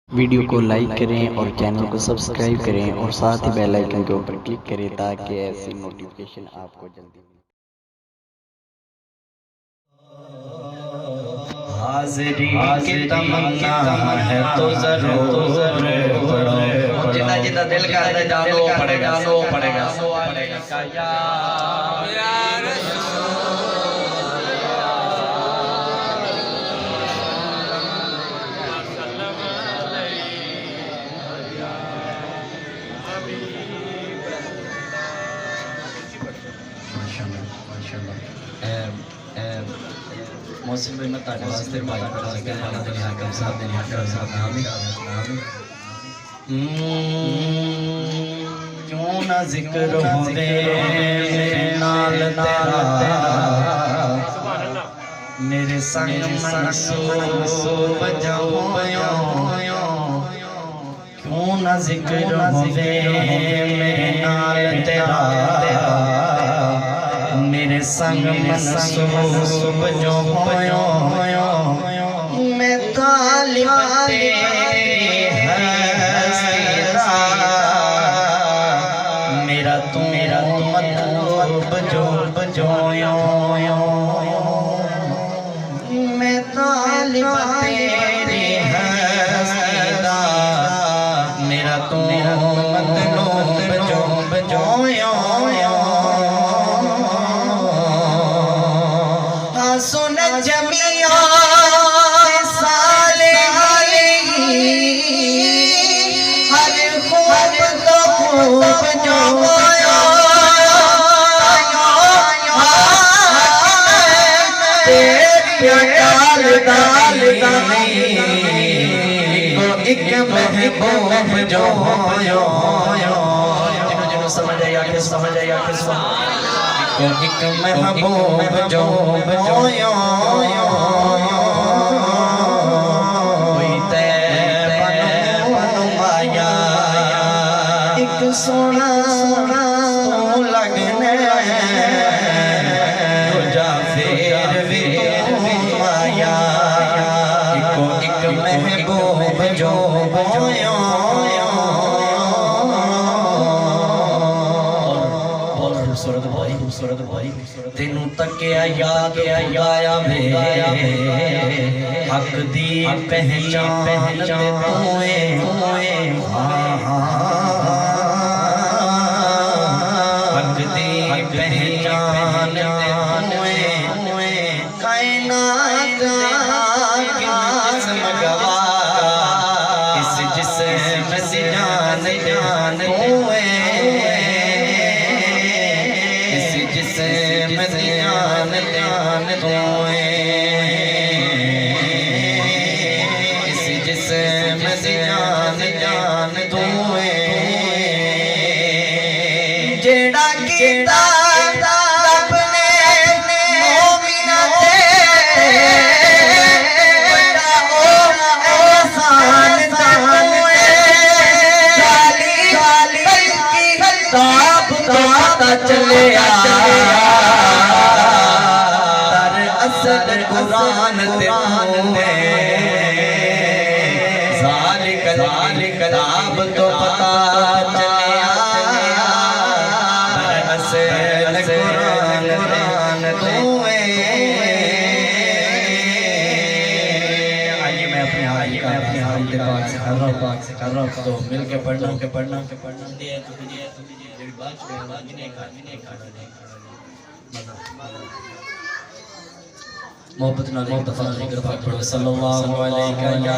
Video को like करें और चैनल को सब्सक्राइब करें और साथ ही बेल आइकन के ऊपर क्लिक करें ताकि ऐसी नोटिफिकेशन आपको जल्दी मिले। हाज़िरी की तमन्ना है तो जरूर पढ़ो, जितना जितना दिल का है जानो पड़ेगा मौसम भाई मैं ताड़े वास्ते भाई पढ़ा लगा है दुनिया हाकिम साहब नाम क्यों ना जिक्र होवे मेरे नाल तेरा मेरे संग मंसूब जाऊं क्यों ना जिक्र होवे मेरे नाल तेरा मेरे संग मनसूब जो होयो मैं तालिब तेरी हस्ती दा मेरा तू मतलब जो बजोयो मैं तालिब तेरी हस्ती दा मेरा तू मतलब जो बजोयो सुन जमिया साले हर खूब तो खूब जो तेरी डाल एक महबूब जो जिन्हों समझ आया कि एक महबूब जो बजोयो कोई तेरे माया एक सोना तू लगने तुझा फिर भी माया एक महबूब जो बजोयो खूबसूरत भाई तेनू तकिया याद आया वे हक दी पहचान तूए हक दी पहचान तूए कायनात मगवा इस जिस्म से जान तूए ध्यान तोए इस जिस्म ध्यान तोए जेड़ा कीता अपने मोमिना ते बड़ा एहसान तोए गाली किताब तो पता चले असल कुरान ते ज़ालिक किताब तो पता चलिया असल कुरान तूए आइए मैं अपने हाल के पाक से कर रहा हूँ तो मिल के पढ़ना दिए तो बात नहीं मोहब्बत नाल दफा पढ़ो सल्लल्लाहु अलैहि या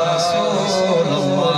रसूल अल्लाह